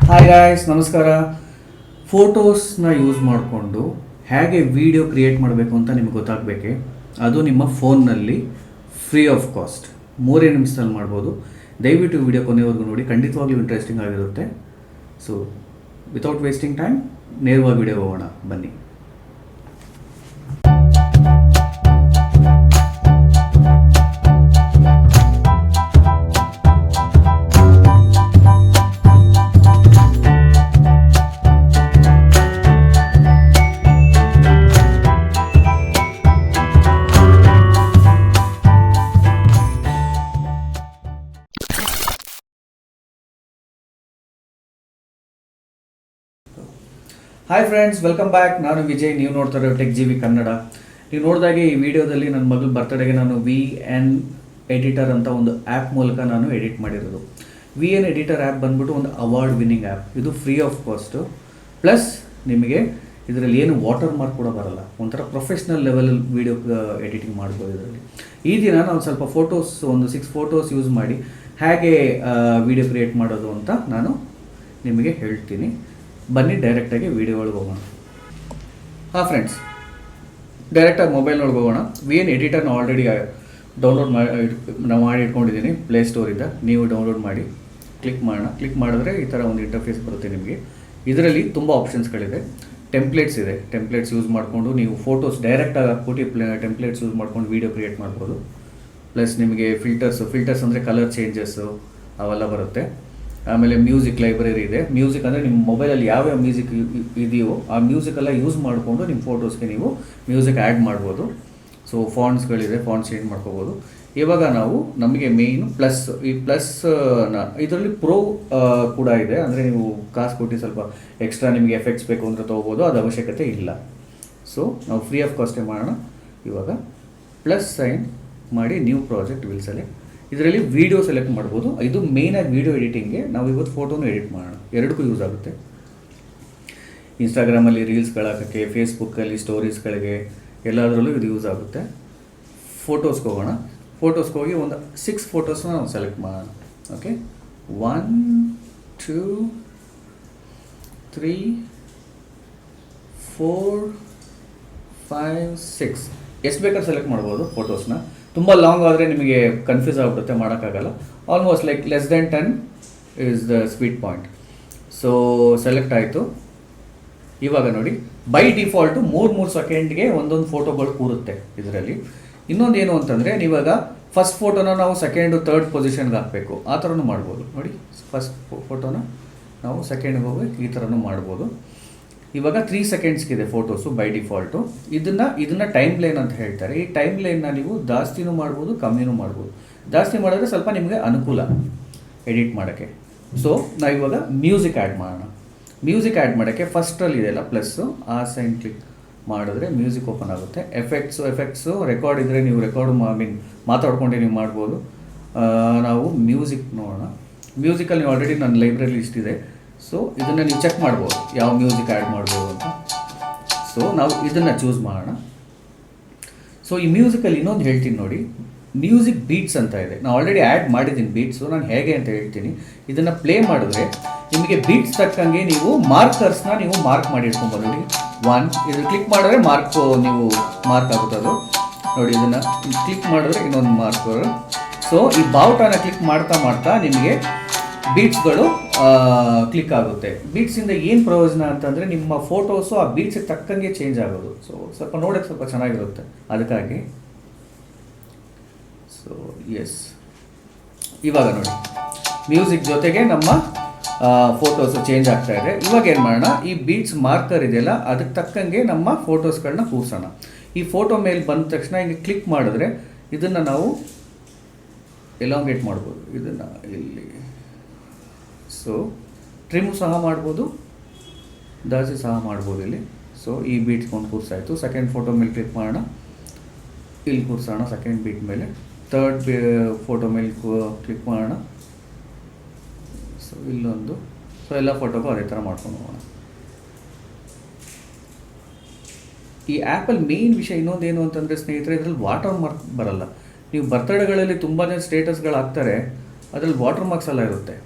Hi guys, ನಮಸ್ಕಾರ. ಫೋಟೋಸ್ನ use ಮಾಡಿಕೊಂಡು ಹೇಗೆ ವಿಡಿಯೋ ಕ್ರಿಯೇಟ್ ಮಾಡಬೇಕು ಅಂತ ನಿಮ್ಗೆ ಗೊತ್ತಾಗಬೇಕೆ, ಅದು ನಿಮ್ಮ ಫೋನ್ನಲ್ಲಿ ಫ್ರೀ ಆಫ್ ಕಾಸ್ಟ್ 3 ನಿಮಿಷದಲ್ಲಿ ಮಾಡ್ಬೋದು. ದಯವಿಟ್ಟು ವಿಡಿಯೋ ಕೊನೆವರೆಗೂ ನೋಡಿ, ಖಂಡಿತವಾಗ್ಲೂ ಇಂಟ್ರೆಸ್ಟಿಂಗ್ ಆಗಿರುತ್ತೆ. ಸೊ ವಿತೌಟ್ ವೇಸ್ಟಿಂಗ್ ಟೈಮ್ ನೇರವಾಗಿ ವಿಡಿಯೋ ಹೋಗೋಣ ಬನ್ನಿ. Hi friends, welcome back. ನಾನು ವಿಜಯ್, ನೀವು ನೋಡ್ತಾ ಇರೋ ಟೆಕ್ ಜಿ ವಿ ಕನ್ನಡ. ನೀವು ನೋಡಿದಾಗೆ ಈ ವಿಡಿಯೋದಲ್ಲಿ ನನ್ನ ಮಗಳ ಬರ್ತ್ಡೇಗೆ ನಾನು VN ಎಡಿಟರ್ ಅಂತ ಒಂದು ಆ್ಯಪ್ ಮೂಲಕ ನಾನು ಎಡಿಟ್ ಮಾಡಿರೋದು. VN ಎಡಿಟರ್ ಆ್ಯಪ್ ಬಂದ್ಬಿಟ್ಟು ಒಂದು ಅವಾರ್ಡ್ ವಿನ್ನಿಂಗ್ ಆ್ಯಪ್. ಇದು ಫ್ರೀ ಆಫ್ ಕಾಸ್ಟು, ಪ್ಲಸ್ ನಿಮಗೆ ಇದರಲ್ಲಿ ಏನು ವಾಟರ್ ಮಾರ್ಕ್ ಕೂಡ ಬರಲ್ಲ. ಒಂಥರ ಪ್ರೊಫೆಷ್ನಲ್ ಲೆವೆಲಲ್ಲಿ ವೀಡಿಯೋ ಎಡಿಟಿಂಗ್ ಮಾಡ್ಬೋದು ಇದರಲ್ಲಿ. ಈ ದಿನ ನಾವು ಸ್ವಲ್ಪ ಫೋಟೋಸ್, ಒಂದು 6 ಫೋಟೋಸ್ ಯೂಸ್ ಮಾಡಿ ಹೇಗೆ ವಿಡಿಯೋ ಕ್ರಿಯೇಟ್ ಮಾಡೋದು ಅಂತ ನಾನು ನಿಮಗೆ ಹೇಳ್ತೀನಿ. ಬನ್ನಿ ಡೈರೆಕ್ಟಾಗಿ ವಿಡಿಯೋ ಒಳಗೆ ಹೋಗೋಣ. ಹಾಂ ಫ್ರೆಂಡ್ಸ್, ಡೈರೆಕ್ಟಾಗಿ ಮೊಬೈಲ್ ಒಳಗೆ ಹೋಗೋಣ. VN ಎಡಿಟರ್ನ ಆಲ್ರೆಡಿ ಡೌನ್ಲೋಡ್ ಮಾಡಿ ಇಟ್ಕೊಂಡಿದ್ದೀನಿ ಪ್ಲೇಸ್ಟೋರಿಂದ. ನೀವು ಡೌನ್ಲೋಡ್ ಮಾಡಿ ಕ್ಲಿಕ್ ಮಾಡೋಣ. ಕ್ಲಿಕ್ ಮಾಡಿದ್ರೆ ಈ ಥರ ಒಂದು ಇಂಟರ್ಫೇಸ್ ಬರುತ್ತೆ ನಿಮಗೆ. ಇದರಲ್ಲಿ ತುಂಬ ಆಪ್ಷನ್ಸ್ಗಳಿದೆ. ಟೆಂಪ್ಲೇಟ್ಸ್ ಇದೆ. ಟೆಂಪ್ಲೇಟ್ಸ್ ಯೂಸ್ ಮಾಡಿಕೊಂಡು ನೀವು ಫೋಟೋಸ್ ಡೈರೆಕ್ಟಾಗಿ ಹಾಕ್ಬಿಟ್ಟು ಟೆಂಪ್ಲೇಟ್ಸ್ ಯೂಸ್ ಮಾಡ್ಕೊಂಡು ವೀಡಿಯೋ ಕ್ರಿಯೇಟ್ ಮಾಡ್ಬೋದು. ಪ್ಲಸ್ ನಿಮಗೆ ಫಿಲ್ಟರ್ಸ್ ಅಂದರೆ ಕಲರ್ ಚೇಂಜಸ್ಸು ಅವೆಲ್ಲ ಬರುತ್ತೆ. ಆಮೇಲೆ ಮ್ಯೂಸಿಕ್ ಲೈಬ್ರರಿ ಇದೆ. ಮ್ಯೂಸಿಕ್ ಅಂದರೆ ನಿಮ್ಮ ಮೊಬೈಲಲ್ಲಿ ಯಾವ್ಯಾವ ಮ್ಯೂಸಿಕ್ ಇದೆಯೋ ಆ ಮ್ಯೂಸಿಕೆಲ್ಲ ಯೂಸ್ ಮಾಡಿಕೊಂಡು ನಿಮ್ಮ ಫೋಟೋಸ್ಗೆ ನೀವು ಮ್ಯೂಸಿಕ್ ಆ್ಯಡ್ ಮಾಡ್ಬೋದು. ಸೊ ಫಾಂಟ್ಸ್ಗಳಿದೆ, ಫಾಂಟ್ಸ್ ಚೇಂಜ್ ಮಾಡ್ಕೋಬೋದು. ಇವಾಗ ನಾವು ನಮಗೆ ಮೇಯ್ನು ಈ ಪ್ಲಸ್ನ ಇದರಲ್ಲಿ ಪ್ರೋ ಕೂಡ ಇದೆ. ಅಂದರೆ ನೀವು ಕಾಸು ಕೊಟ್ಟು ಸ್ವಲ್ಪ ಎಕ್ಸ್ಟ್ರಾ ನಿಮಗೆ ಎಫೆಕ್ಟ್ಸ್ ಬೇಕು ಅಂದರೆ ತೊಗೋಬೋದು, ಅದು ಅವಶ್ಯಕತೆ ಇಲ್ಲ. ಸೊ ನಾವು ಫ್ರೀ ಆಫ್ ಕಾಸ್ಟೇ ಮಾಡೋಣ. ಇವಾಗ ಪ್ಲಸ್ ಸೈನ್ ಮಾಡಿ ನ್ಯೂ ಪ್ರಾಜೆಕ್ಟ್ ವಿಲ್ ಸೆಲೆಕ್ಟ್. ಇದರಲ್ಲಿ ವೀಡಿಯೋ ಸೆಲೆಕ್ಟ್ ಮಾಡ್ಬೋದು. ಇದು ಮೇಯ್ನಾಗಿ ವೀಡಿಯೋ ಎಡಿಟಿಂಗ್ಗೆ. ನಾವು ಇವತ್ತು ಫೋಟೋನು ಎಡಿಟ್ ಮಾಡೋಣ. ಎರಡಕ್ಕೂ ಯೂಸ್ ಆಗುತ್ತೆ. ಇನ್ಸ್ಟಾಗ್ರಾಮಲ್ಲಿ ರೀಲ್ಸ್ಗಳಾಕೋಕ್ಕೆ, ಫೇಸ್ಬುಕ್ಕಲ್ಲಿ ಸ್ಟೋರೀಸ್ಗಳಿಗೆ ಎಲ್ಲದರಲ್ಲೂ ಇದು ಯೂಸ್ ಆಗುತ್ತೆ. ಫೋಟೋಸ್ಗೆ ಹೋಗೋಣ. ಫೋಟೋಸ್ಗೆ ಹೋಗಿ ಒಂದು 6 ಫೋಟೋಸ್ನ ನಾವು ಸೆಲೆಕ್ಟ್ ಮಾಡೋಣ. ಓಕೆ, 1 2 3 4 5 6 ಎಷ್ಟು ಬೇಕಾದ್ರೆ ಸೆಲೆಕ್ಟ್ ಮಾಡ್ಬೋದು ಫೋಟೋಸ್ನ. ತುಂಬ ಲಾಂಗ್ ಆದರೆ ನಿಮಗೆ ಕನ್ಫ್ಯೂಸ್ ಆಗಿಬಿಡುತ್ತೆ, ಮಾಡೋಕ್ಕಾಗಲ್ಲ. Almost like less than 10 is the sweet point. So select ಆಯಿತು. ಇವಾಗ ನೋಡಿ, ಬೈ ಡಿಫಾಲ್ಟು 3 ಸೆಕೆಂಡ್ಗೆ ಒಂದೊಂದು ಫೋಟೋಗಳು ಕೂರುತ್ತೆ ಇದರಲ್ಲಿ. ಇನ್ನೊಂದು ಏನು ಅಂತಂದರೆ, ನೀವಾಗ ಫಸ್ಟ್ ಫೋಟೋನ ನಾವು ಸೆಕೆಂಡು ಥರ್ಡ್ ಪೊಸಿಷನ್ಗೆ ಹಾಕಬೇಕು. ಆ ಥರನೂ ಮಾಡ್ಬೋದು. ನೋಡಿ, ಫಸ್ಟ್ ಫೋಟೋನ ನಾವು ಸೆಕೆಂಡ್ಗೆ ಹೋಗಿ ಈ ಥರನೂ ಮಾಡ್ಬೋದು. ಇವಾಗ 3 ಸೆಕೆಂಡ್ಸ್ಗಿದೆ ಫೋಟೋಸು ಬೈ ಡಿಫಾಲ್ಟು. ಇದನ್ನು ಟೈಮ್ ಲೈನ್ ಅಂತ ಹೇಳ್ತಾರೆ. ಈ ಟೈಮ್ ಲೈನ್ನ ನೀವು ಜಾಸ್ತಿನೂ ಮಾಡ್ಬೋದು, ಕಮ್ಮಿನೂ ಮಾಡ್ಬೋದು. ಜಾಸ್ತಿ ಮಾಡಿದ್ರೆ ಸ್ವಲ್ಪ ನಿಮಗೆ ಅನುಕೂಲ ಎಡಿಟ್ ಮಾಡೋಕ್ಕೆ. ಸೊ ನಾವಿವಾಗ ಮ್ಯೂಸಿಕ್ ಆ್ಯಡ್ ಮಾಡೋಣ. ಮ್ಯೂಸಿಕ್ ಆ್ಯಡ್ ಮಾಡೋಕ್ಕೆ ಫಸ್ಟಲ್ಲಿ ಇದೆಯಲ್ಲ ಪ್ಲಸ್ಸು, ಆ ಸೈನ್ ಕ್ಲಿಕ್ ಮಾಡಿದ್ರೆ ಮ್ಯೂಸಿಕ್ ಓಪನ್ ಆಗುತ್ತೆ. ಎಫೆಕ್ಟ್ಸು ರೆಕಾರ್ಡ್ ಇದ್ದರೆ ನೀವು ರೆಕಾರ್ಡು ಮಾತಾಡ್ಕೊಂಡೆ ನೀವು ಮಾಡ್ಬೋದು. ನಾವು ಮ್ಯೂಸಿಕ್ ನೋಡೋಣ. ಮ್ಯೂಸಿಕಲ್ಲಿ ನೀವು ಆಲ್ರೆಡಿ ನನ್ನ ಲೈಬ್ರರಿ ಲಿಸ್ಟ್ ಇದೆ. ಸೊ ಇದನ್ನು ನೀವು ಚೆಕ್ ಮಾಡ್ಬೋದು, ಯಾವ ಮ್ಯೂಸಿಕ್ ಆ್ಯಡ್ ಮಾಡ್ಬೋದು ಅಂತ. ಸೊ ನಾವು ಇದನ್ನು ಚೂಸ್ ಮಾಡೋಣ. ಸೊ ಈ ಮ್ಯೂಸಿಕಲ್ಲಿ ಇನ್ನೊಂದು ಹೇಳ್ತೀನಿ ನೋಡಿ, ಮ್ಯೂಸಿಕ್ ಬೀಟ್ಸ್ ಅಂತ ಇದೆ. ನಾನು ಆಲ್ರೆಡಿ ಆ್ಯಡ್ ಮಾಡಿದ್ದೀನಿ ಬೀಟ್ಸು. ನಾನು ಹೇಗೆ ಅಂತ ಹೇಳ್ತೀನಿ. ಇದನ್ನು ಪ್ಲೇ ಮಾಡಿದ್ರೆ ನಿಮಗೆ ಬೀಟ್ಸ್ ತಕ್ಕಂಗೆ ನೀವು ಮಾರ್ಕರ್ಸ್ನ ನೀವು ಮಾರ್ಕ್ ಮಾಡಿ ಇಟ್ಕೊಂಬೋದು. ನೋಡಿ, 1 ಇದು ಕ್ಲಿಕ್ ಮಾಡಿದ್ರೆ ನೀವು ಮಾರ್ಕ್ ಆಗುತ್ತೆ ಅದು. ನೋಡಿ, ಇದನ್ನು ಕ್ಲಿಕ್ ಮಾಡಿದ್ರೆ ಇನ್ನೊಂದು ಮಾರ್ಕರ್. ಸೊ ಈ ಬಾವುಟನ ಕ್ಲಿಕ್ ಮಾಡ್ತಾ ನಿಮಗೆ ಬೀಟ್ಸ್ಗಳು ಕ್ಲಿಕ್ ಆಗುತ್ತೆ. ಬೀಟ್ಸಿಂದ ಏನು ಪ್ರಯೋಜನ ಅಂತಂದರೆ, ನಿಮ್ಮ ಫೋಟೋಸು ಆ ಬೀಟ್ಸಿಗೆ ತಕ್ಕಂಗೆ ಚೇಂಜ್ ಆಗೋದು. ಸೊ ಸ್ವಲ್ಪ ನೋಡೋಕ್ಕೆ ಸ್ವಲ್ಪ ಚೆನ್ನಾಗಿರುತ್ತೆ ಅದಕ್ಕಾಗಿ. ಸೊ ಎಸ್, ಇವಾಗ ನೋಡಿ, ಮ್ಯೂಸಿಕ್ ಜೊತೆಗೆ ನಮ್ಮ ಫೋಟೋಸು ಚೇಂಜ್ ಆಗ್ತಾ ಇದೆ. ಇವಾಗ ಏನು ಮಾಡೋಣ, ಈ ಬೀಟ್ಸ್ ಮಾರ್ಕರ್ ಇದೆಯಲ್ಲ ಅದಕ್ಕೆ ತಕ್ಕಂಗೆ ನಮ್ಮ ಫೋಟೋಸ್ಗಳನ್ನ ಕೂರಿಸೋಣ. ಈ ಫೋಟೋ ಮೇಲೆ ಬಂದ ತಕ್ಷಣ ಹಿಂಗೆ ಕ್ಲಿಕ್ ಮಾಡಿದ್ರೆ ಇದನ್ನು ನಾವು ಎಲಾಂಗೇಟ್ ಮಾಡ್ಬೋದು. ಇದನ್ನು ಇಲ್ಲಿ ಸೊ ಟ್ರಿಮ್ ಸಹ ಮಾಡ್ಬೋದು, ಜಾಸ್ತಿ ಸಹ ಮಾಡ್ಬೋದು ಇಲ್ಲಿ. ಸೊ ಈ ಬೀಟ್ಸ್ಕೊಂಡು ಕೂರಿಸಾಯಿತು. ಸೆಕೆಂಡ್ ಫೋಟೋ ಮೇಲೆ ಕ್ಲಿಕ್ ಮಾಡೋಣ, ಇಲ್ಲಿ ಕೂರಿಸೋಣ ಸೆಕೆಂಡ್ ಬೀಟ್ ಮೇಲೆ. ಥರ್ಡ್ ಫೋಟೋ ಮೇಲೆ ಕ್ಲಿಕ್ ಮಾಡೋಣ. ಸೊ ಇಲ್ಲೊಂದು. ಸೊ ಎಲ್ಲ ಫೋಟೋಗೂ ಅದೇ ಥರ ಮಾಡ್ಕೊಂಡು ಹೋಗೋಣ. ಈ ಆ್ಯಪಲ್ಲಿ ಮೇಯ್ನ್ ವಿಷಯ ಇನ್ನೊಂದೇನು ಅಂತಂದರೆ ಸ್ನೇಹಿತರೆ, ಇದರಲ್ಲಿ ವಾಟರ್ ಮಾರ್ಕ್ ಬರಲ್ಲ. ನೀವು ಬರ್ತಡೇಗಳಲ್ಲಿ ತುಂಬ ಜನ ಸ್ಟೇಟಸ್ಗಳು ಹಾಕ್ತಾರೆ, ಅದರಲ್ಲಿ ವಾಟರ್ ಮಾರ್ಕ್ಸ್ ಎಲ್ಲ ಇರುತ್ತೆ.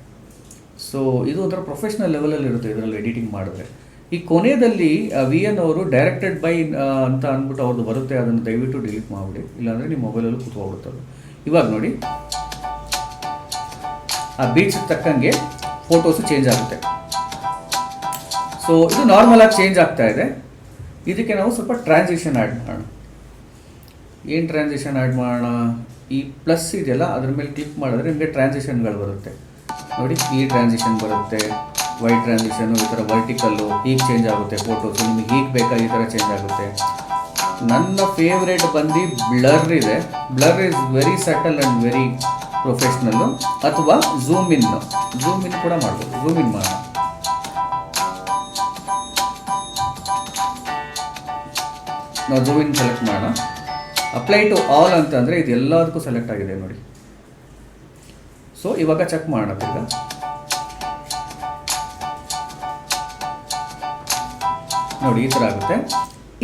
ಸೊ ಇದು ಒಂಥರ ಪ್ರೊಫೆಷ್ನಲ್ ಲೆವೆಲಲ್ಲಿ ಇರುತ್ತೆ ಇದರಲ್ಲಿ ಎಡಿಟಿಂಗ್ ಮಾಡಿದ್ರೆ. ಈ ಕೊನೆಯಲ್ಲಿ ವಿ ಎನ್ ಅವರು ಡೈರೆಕ್ಟೆಡ್ ಬೈ ಅಂತ ಅಂದ್ಬಿಟ್ಟು ಅವ್ರದ್ದು ಬರುತ್ತೆ, ಅದನ್ನು ದಯವಿಟ್ಟು ಡಿಲೀಟ್ ಮಾಡಿಬಿಡಿ, ಇಲ್ಲಾಂದರೆ ನಿಮ್ಮ ಮೊಬೈಲಲ್ಲೂ ಕೂತ್ಕೊಬಿಡುತ್ತೆ ಅದು. ಇವಾಗ ನೋಡಿ ಆ ಬೀಚ್ ತಕ್ಕಂಗೆ ಫೋಟೋಸು ಚೇಂಜ್ ಆಗುತ್ತೆ. ಸೊ ಇದು ನಾರ್ಮಲ್ ಆಗಿ ಚೇಂಜ್ ಆಗ್ತಾ ಇದೆ. ಇದಕ್ಕೆ ನಾವು ಸ್ವಲ್ಪ ಟ್ರಾನ್ಸಿಷನ್ ಆ್ಯಡ್ ಮಾಡೋಣ. ಏನು ಟ್ರಾನ್ಸಿಷನ್ ಆ್ಯಡ್ ಮಾಡೋಣ? ಈ ಪ್ಲಸ್ ಇದೆಯಲ್ಲ ಅದ್ರ ಮೇಲೆ ಕ್ಲಿಕ್ ಮಾಡಿದ್ರೆ ನಿಮಗೆ ಟ್ರಾನ್ಸಿಷನ್ಗಳು ಬರುತ್ತೆ ನೋಡಿ. ಈ ಟ್ರಾನ್ಸಿಷನ್ ಬರುತ್ತೆ, ವೈಟ್ ಟ್ರಾನ್ಸಿಷನ್ನು, ಈ ಥರ ವರ್ಟಿಕಲ್ಲು, ಹೀಗೆ ಚೇಂಜ್ ಆಗುತ್ತೆ ಫೋಟೋಸು. ನಿಮಗೆ ಹೀಗೆ ಬೇಕಾ ಈ ಥರ ಚೇಂಜ್ ಆಗುತ್ತೆ. ನನ್ನ ಫೇವ್ರೇಟ್ ಬಂದು ಬ್ಲರ್ ಇದೆ. Blur is very subtle and very professional. ಅಥವಾ ಝೂಮ್ ಇನ್ ಕೂಡ ಮಾಡ್ಬೋದು. ಝೂಮ್ ಇನ್ ಮಾಡೋಣ. ನಾವು ಝೂಮ್ ಇನ್ ಸೆಲೆಕ್ಟ್ ಮಾಡೋಣ. ಅಪ್ಲೈ ಟು ಆಲ್ ಅಂತಂದರೆ ಇದು ಎಲ್ಲದಕ್ಕೂ ಸೆಲೆಕ್ಟ್ ಆಗಿದೆ ನೋಡಿ. ಸೊ ಇವಾಗ ಚೆಕ್ ಮಾಡೋಣ. ಈಗ ನೋಡಿ ಈ ಥರ ಆಗುತ್ತೆ.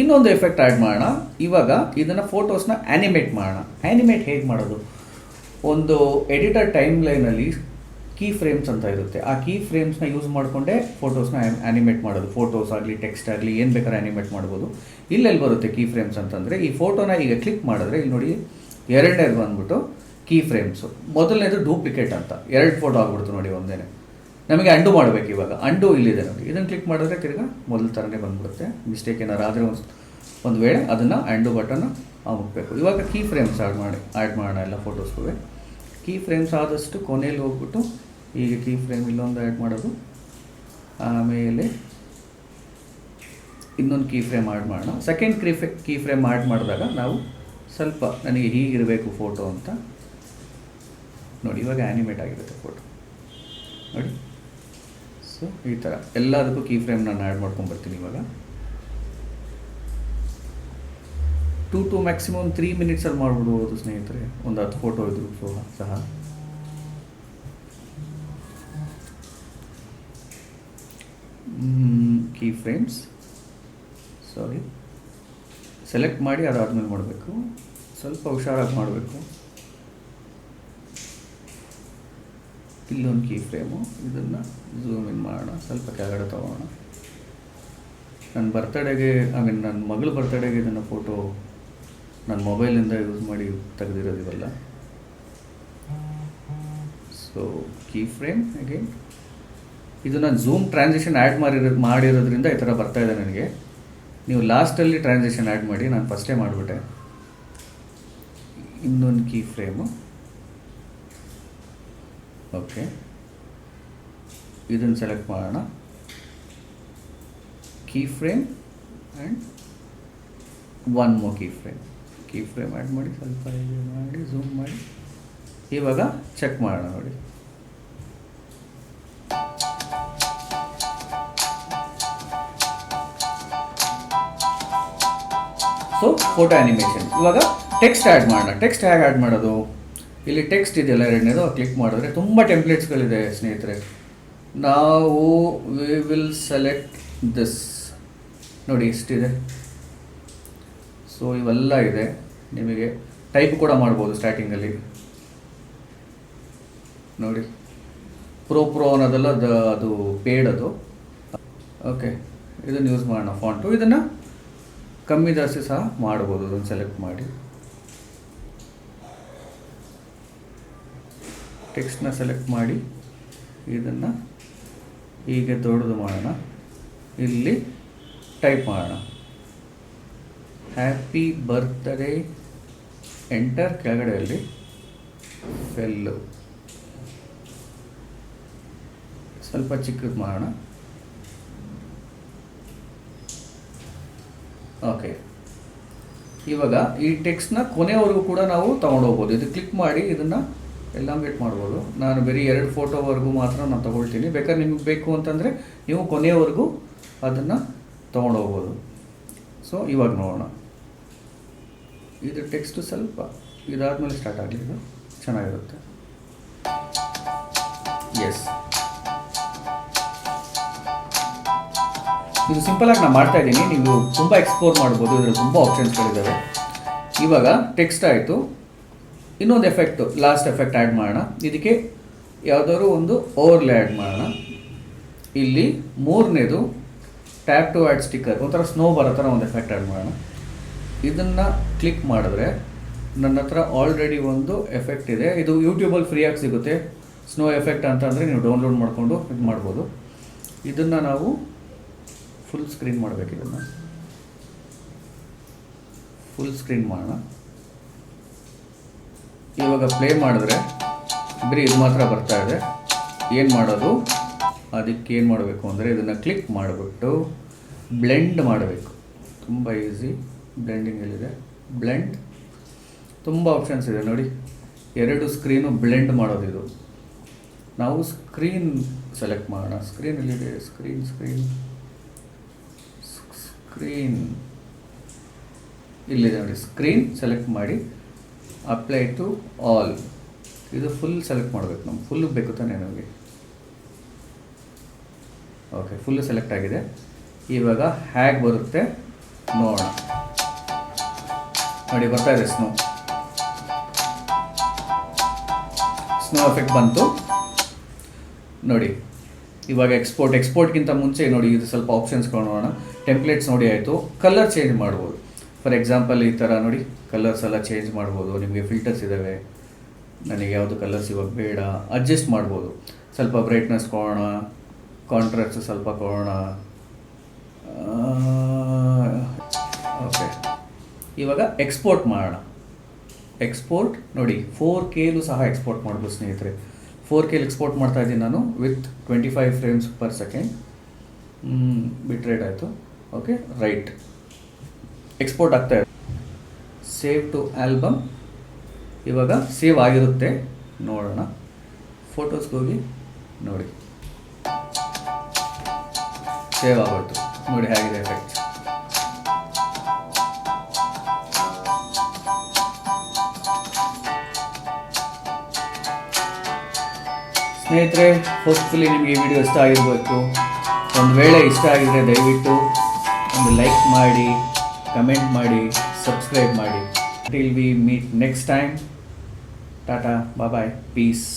ಇನ್ನೊಂದು ಎಫೆಕ್ಟ್ ಆ್ಯಡ್ ಮಾಡೋಣ. ಇವಾಗ ಇದನ್ನು ಫೋಟೋಸ್ನ ಆ್ಯನಿಮೇಟ್ ಮಾಡೋಣ. ಆ್ಯನಿಮೇಟ್ ಹೇಗೆ ಮಾಡೋದು? ಒಂದು ಎಡಿಟರ್ ಟೈಮ್ ಲೈನಲ್ಲಿ ಕೀ ಫ್ರೇಮ್ಸ್ ಅಂತ ಇರುತ್ತೆ. ಆ ಕೀ ಫ್ರೇಮ್ಸ್ನ ಯೂಸ್ ಮಾಡಿಕೊಂಡೇ ಫೋಟೋಸ್ನ ಆ್ಯನಿಮೇಟ್ ಮಾಡೋದು. ಫೋಟೋಸ್ ಆಗಲಿ ಟೆಕ್ಸ್ಟ್ ಆಗಲಿ ಏನು ಬೇಕಾದ್ರೆ ಆ್ಯನಿಮೇಟ್ ಮಾಡ್ಬೋದು. ಇಲ್ಲೆಲ್ಲಿ ಬರುತ್ತೆ ಕೀ ಫ್ರೇಮ್ಸ್ ಅಂತಂದರೆ, ಈ ಫೋಟೋನ ಈಗ ಕ್ಲಿಕ್ ಮಾಡಿದ್ರೆ ಇಲ್ಲಿ ನೋಡಿ ಎರಡನೇದು ಬಂದ್ಬಿಟ್ಟು ಕೀ ಫ್ರೇಮ್ಸು. ಮೊದಲನೇದು ಡೂಪ್ಲಿಕೇಟ್ ಅಂತ, 2 ಫೋಟೋ ಆಗ್ಬಿಡ್ತು ನೋಡಿ ಒಂದೇನೆ. ನಮಗೆ ಅಂಡು ಮಾಡಬೇಕು. ಇವಾಗ ಅಂಡು ಇಲ್ಲಿದೆ ನೋಡಿ, ಇದನ್ನು ಕ್ಲಿಕ್ ಮಾಡಿದ್ರೆ ತಿರ್ಗಾ ಮೊದಲ ಥರನೇ ಬಂದ್ಬಿಡುತ್ತೆ. ಮಿಸ್ಟೇಕ್ ಏನಾರು ಆದರೆ ಒಂದು ವೇಳೆ ಅದನ್ನು ಅಂಡು ಬಟನ್ ಮುಟ್ಬೇಕು. ಇವಾಗ ಕೀ ಫ್ರೇಮ್ಸ್ ಆ್ಯಡ್ ಮಾಡೋಣ ಎಲ್ಲ ಫೋಟೋಸ್ಗೂ. ಕೀ ಫ್ರೇಮ್ಸ್ ಆದಷ್ಟು ಕೊನೆಯಲ್ಲಿ ಹೋಗ್ಬಿಟ್ಟು ಈಗ ಕೀ ಫ್ರೇಮ್ ಇಲ್ಲೊಂದು ಆ್ಯಡ್ ಮಾಡೋದು, ಆಮೇಲೆ ಇನ್ನೊಂದು ಕೀ ಫ್ರೇಮ್ ಆ್ಯಡ್ ಮಾಡೋಣ. ಸೆಕೆಂಡ್ ಕೀ ಫ್ರೇಮ್ ಆ್ಯಡ್ ಮಾಡಿದಾಗ ನಾವು ಸ್ವಲ್ಪ ನನಗೆ ಹೀಗಿರಬೇಕು ಫೋಟೋ ಅಂತ ನೋಡಿ. ಇವಾಗ ಆ್ಯನಿಮೇಟ್ ಆಗಿರುತ್ತೆ ಫೋಟೋ ನೋಡಿ. ಸೊ ಈ ಥರ ಎಲ್ಲದಕ್ಕೂ ಕೀ ಫ್ರೇಮ್ ನಾನು ಆ್ಯಡ್ ಮಾಡ್ಕೊಂಡ್ಬರ್ತೀನಿ. ಇವಾಗ 2 to ಮ್ಯಾಕ್ಸಿಮಮ್ 3 ಮಿನಿಟ್ಸಲ್ಲಿ ಮಾಡಿಬಿಡ್ಬೋದು ಸ್ನೇಹಿತರೆ, ಒಂದು 10 ಫೋಟೋ ಇದ್ರು ಸಹ. ಕೀ ಫ್ರೇಮ್ಸ್ ಸೆಲೆಕ್ಟ್ ಮಾಡಿ ಅದಾದ್ಮೇಲೆ ಮಾಡಬೇಕು. ಸ್ವಲ್ಪ ಹುಷಾರಾಗಿ ಮಾಡಬೇಕು. ಇಲ್ಲೊಂದು ಕೀ ಫ್ರೇಮು, ಇದನ್ನು ಝೂಮ್ ಇನ್ ಮಾಡೋಣ, ಸ್ವಲ್ಪ ಕೆಳಗಡೆ ತೊಗೋಣ. ನನ್ನ ಬರ್ತಡೇಗೆ ನನ್ನ ಮಗಳ ಬರ್ತಡೇಗೆ ಇದನ್ನು ಫೋಟೋ ನನ್ನ ಮೊಬೈಲಿಂದ ಯೂಸ್ ಮಾಡಿ ತೆಗೆದಿರೋದಿವಲ್ಲ. ಸೊ ಕೀ ಫ್ರೇಮ್ ಅಗೇನ್ ಇದು ನಾನು ಝೂಮ್ ಟ್ರಾನ್ಸಿಷನ್ ಆ್ಯಡ್ ಮಾಡಿರೋದ್ರಿಂದ ಈ ಥರ ಬರ್ತಾ ಇದೆ ನನಗೆ. ನೀವು ಲಾಸ್ಟಲ್ಲಿ ಟ್ರಾನ್ಸಿಷನ್ ಆ್ಯಡ್ ಮಾಡಿ, ನಾನು ಫಸ್ಟೇ ಮಾಡಿಬಿಟ್ಟೆ. ಇನ್ನೊಂದು ಕೀ ಫ್ರೇಮು, ಓಕೆ, ಇದನ್ನು ಸೆಲೆಕ್ಟ್ ಮಾಡೋಣ. Key frame and one more key frame add ಮಾಡಿ, ಸ್ವಲ್ಪ ಮಾಡಿ ಝೂಮ್ ಮಾಡಿ. ಇವಾಗ ಚೆಕ್ ಮಾಡೋಣ ನೋಡಿ. So photo animation. ಇವಾಗ ಟೆಕ್ಸ್ಟ್ ಆ್ಯಡ್ ಮಾಡೋಣ. ಟೆಕ್ಸ್ಟ್ ಹೇಗೆ ಆ್ಯಡ್ ಮಾಡೋದು? ಇಲ್ಲಿ ಟೆಕ್ಸ್ಟ್ ಇದೆಯಲ್ಲ ಎರಡನೇದು, ಕ್ಲಿಕ್ ಮಾಡಿದ್ರೆ ತುಂಬ ಟೆಂಪ್ಲೇಟ್ಸ್ಗಳಿದೆ ಸ್ನೇಹಿತರೆ. ನಾವು ವಿ ವಿಲ್ ಸೆಲೆಕ್ಟ್ ದಿಸ್ ನೋಡಿ, ಇಷ್ಟಿದೆ. ಸೊ ಇವೆಲ್ಲ ಇದೆ. ನಿಮಗೆ ಟೈಪ್ ಕೂಡ ಮಾಡ್ಬೋದು ಸ್ಟಾರ್ಟಿಂಗಲ್ಲಿ ನೋಡಿ. ಪ್ರೋ ಅನ್ನೋದೆಲ್ಲ ಅದು ಪೇಡ್ ಅದು. ಓಕೆ, ಇದನ್ನು ಯೂಸ್ ಮಾಡೋಣ. ಫಾಂಟು ಇದನ್ನು ಕಮ್ಮಿ ಜಾಸ್ತಿ ಸಹ ಮಾಡ್ಬೋದು. ಅದನ್ನು ಸೆಲೆಕ್ಟ್ ಮಾಡಿ ಟೆಕ್ಸ್ಟ್ನ ಸೆಲೆಕ್ಟ್ ಮಾಡಿ ಇದನ್ನು ಹೀಗೆ ದೊಡ್ಡದು ಮಾಡೋಣ. ಇಲ್ಲಿ ಟೈಪ್ ಮಾಡೋಣ ಹ್ಯಾಪಿ ಬರ್ತ್ಡೇ, ಎಂಟರ್, ಕೆಳಗಡೆಯಲ್ಲಿ ಫೆಲ್ಲು ಸ್ವಲ್ಪ ಚಿಕ್ಕದು ಮಾಡೋಣ. ಓಕೆ, ಇವಾಗ ಈ ಟೆಕ್ಸ್ಟ್ನ ಕೊನೆವರೆಗೂ ಕೂಡ ನಾವು ತೊಗೊಂಡೋಗ್ಬೋದು. ಇದು ಕ್ಲಿಕ್ ಮಾಡಿ ಇದನ್ನು ಎಲಾಂಗೇಟ್ ಮಾಡ್ಬೋದು. ನಾನು ಬರೀ 2 ಫೋಟೋವರೆಗೂ ಮಾತ್ರ ನಾನು ತೊಗೊಳ್ತೀನಿ. ಬೇಕಾದ್ರೆ ನಿಮಗೆ ಬೇಕು ಅಂತಂದರೆ ನೀವು ಕೊನೆಯವರೆಗೂ ಅದನ್ನು ತೊಗೊಂಡೋಗ್ಬೋದು. ಸೊ ಇವಾಗ ನೋಡೋಣ. ಇದು ಟೆಕ್ಸ್ಟು ಸ್ವಲ್ಪ ಇದಾದಮೇಲೆ ಸ್ಟಾರ್ಟ್ ಆಗಲಿ, ಇದು ಚೆನ್ನಾಗಿರುತ್ತೆ. ಎಸ್, ಇದು ಸಿಂಪಲಾಗಿ ನಾನು ಮಾಡ್ತಾ ಇದ್ದೀನಿ. ನೀವು ತುಂಬ ಎಕ್ಸ್ಪ್ಲೋರ್ ಮಾಡ್ಬೋದು, ಇದರಲ್ಲಿ ತುಂಬ ಆಪ್ಷನ್ಸ್ಗಳಿದ್ದಾವೆ. ಇವಾಗ ಟೆಕ್ಸ್ಟ್ ಆಯಿತು. ಇನ್ನೊಂದು ಎಫೆಕ್ಟು, ಲಾಸ್ಟ್ ಎಫೆಕ್ಟ್ ಆ್ಯಡ್ ಮಾಡೋಣ. ಇದಕ್ಕೆ ಯಾವುದಾದ್ರು ಒಂದು ಓವರ್ಲೇ ಆ್ಯಡ್ ಮಾಡೋಣ. ಇಲ್ಲಿ ಮೂರನೇದು ಟ್ಯಾಪ್ ಟು ಆ್ಯಡ್ ಸ್ಟಿಕ್ಕರ್, ಒಂಥರ ಸ್ನೋ ಬರೋ ಥರ ಒಂದು ಎಫೆಕ್ಟ್ ಆ್ಯಡ್ ಮಾಡೋಣ. ಇದನ್ನು ಕ್ಲಿಕ್ ಮಾಡಿದ್ರೆ ನನ್ನ ಹತ್ರ ಆಲ್ರೆಡಿ ಒಂದು ಎಫೆಕ್ಟ್ ಇದೆ. ಇದು ಯೂಟ್ಯೂಬಲ್ಲಿ ಫ್ರೀಯಾಗಿ ಸಿಗುತ್ತೆ. ಸ್ನೋ ಎಫೆಕ್ಟ್ ಅಂತಂದರೆ ನೀವು ಡೌನ್ಲೋಡ್ ಮಾಡಿಕೊಂಡು ಇದು ಮಾಡ್ಬೋದು. ಇದನ್ನು ನಾವು ಫುಲ್ ಸ್ಕ್ರೀನ್ ಮಾಡಬೇಕು. ಇದನ್ನು ಫುಲ್ ಸ್ಕ್ರೀನ್ ಮಾಡೋಣ. ಇವಾಗ ಪ್ಲೇ ಮಾಡಿದ್ರೆ ಬರೀ ಇದು ಮಾತ್ರ ಬರ್ತಾ ಇದೆ. ಏನು ಮಾಡೋದು, ಅದಕ್ಕೆ ಏನು ಮಾಡಬೇಕು ಅಂದರೆ ಇದನ್ನು ಕ್ಲಿಕ್ ಮಾಡಿಬಿಟ್ಟು ಬ್ಲೆಂಡ್ ಮಾಡಬೇಕು. ತುಂಬ ಈಸಿ. ಬ್ಲೆಂಡಿಂಗ್ ಎಲ್ಲಿದೆ, ಬ್ಲೆಂಡ್, ತುಂಬ ಆಪ್ಷನ್ಸ್ ಇದೆ ನೋಡಿ. 2 ಸ್ಕ್ರೀನು ಬ್ಲೆಂಡ್ ಮಾಡೋದು. ಇದು ನಾವು ಸ್ಕ್ರೀನ್ ಸೆಲೆಕ್ಟ್ ಮಾಡೋಣ. ಸ್ಕ್ರೀನಲ್ಲಿದೆ, ಸ್ಕ್ರೀನ್ ಇಲ್ಲಿದೆ ನೋಡಿ. ಸ್ಕ್ರೀನ್ ಸೆಲೆಕ್ಟ್ ಮಾಡಿ ಅಪ್ಲೈ ಟು ಆಲ್. ಇದು ಫುಲ್ ಸೆಲೆಕ್ಟ್ ಮಾಡಬೇಕು. ನಮ್ಗೆ ಫುಲ್ ಬೇಕು ತಾನೇ ನಮಗೆ. ಓಕೆ, ಫುಲ್ಲು ಸೆಲೆಕ್ಟ್ ಆಗಿದೆ. ಇವಾಗ ಹೇಗೆ ಬರುತ್ತೆ ನೋಡೋಣ. ನೋಡಿ, ಬರ್ತಾ ಇದೆ ಸ್ನೋ ಎಫೆಕ್ಟ್ ಬಂತು ನೋಡಿ. ಇವಾಗ ಎಕ್ಸ್ಪೋರ್ಟ್ಗಿಂತ ಮುಂಚೆ ನೋಡಿ, ಇದು ಸ್ವಲ್ಪ ಆಪ್ಷನ್ಸ್ ನೋಡೋಣ. ಟೆಂಪ್ಲೇಟ್ಸ್ ನೋಡಿ ಆಯಿತು. ಕಲರ್ ಚೇಂಜ್ ಮಾಡ್ಬೋದು. ಫಾರ್ ಎಕ್ಸಾಂಪಲ್ ಈ ಥರ ನೋಡಿ, ಕಲರ್ಸ್ ಎಲ್ಲ ಚೇಂಜ್ ಮಾಡ್ಬೋದು. ನಿಮಗೆ ಫಿಲ್ಟರ್ಸ್ ಇದ್ದಾವೆ. ನನಗೆ ಯಾವುದು ಕಲರ್ಸ್ ಇವಾಗ ಬೇಡ, ಅಡ್ಜಸ್ಟ್ ಮಾಡ್ಬೋದು. ಸ್ವಲ್ಪ ಬ್ರೈಟ್ನೆಸ್ ಕೊಡೋಣ, ಕಾಂಟ್ರಾಸ್ಟ್ ಸ್ವಲ್ಪ ಕೊಡೋಣ. ಓಕೆ, ಇವಾಗ ಎಕ್ಸ್ಪೋರ್ಟ್ ಮಾಡೋಣ. ಎಕ್ಸ್ಪೋರ್ಟ್ ನೋಡಿ, 4Kಲೂ ಸಹ ಎಕ್ಸ್ಪೋರ್ಟ್ ಮಾಡ್ಬೋದು ಸ್ನೇಹಿತರೆ. 4Kಲಿ ಎಕ್ಸ್ಪೋರ್ಟ್ ಮಾಡ್ತಾ ಇದ್ದೀನಿ ನಾನು with 25 frames per second. Bit rate ಆಯಿತು. ಓಕೆ, ರೈಟ್, ಎಕ್ಸ್ಪೋರ್ಟ್ ಆಗ್ತಾ ಇದೆ. Save to album. ಇವಾಗ ಸೇವ್ ಆಗಿರುತ್ತೆ, ನೋಡೋಣ. ಫೋಟೋಸ್ಗೆ ಹೋಗಿ ನೋಡಿ, ಸೇವ್ ಆಗೋಯ್ತು. ನೋಡಿ ಹೇಗಿದೆ ಎಫೆಕ್ಟ್. ಸ್ನೇಹಿತರೆ, ಹೋಪ್ಫುಲಿ ನಿಮಗೆ ಈ ವಿಡಿಯೋ ಇಷ್ಟ ಆಗಿರಬೇಕು. ಒಂದು ವೇಳೆ ಇಷ್ಟ ಆಗಿದರೆ ದಯವಿಟ್ಟು ಒಂದು ಲೈಕ್ ಮಾಡಿ, ಕಮೆಂಟ್ ಮಾಡಿ, ಸಬ್ಸ್ಕ್ರೈಬ್ ಮಾಡಿ. Till we meet next time. Tata, bye, piece.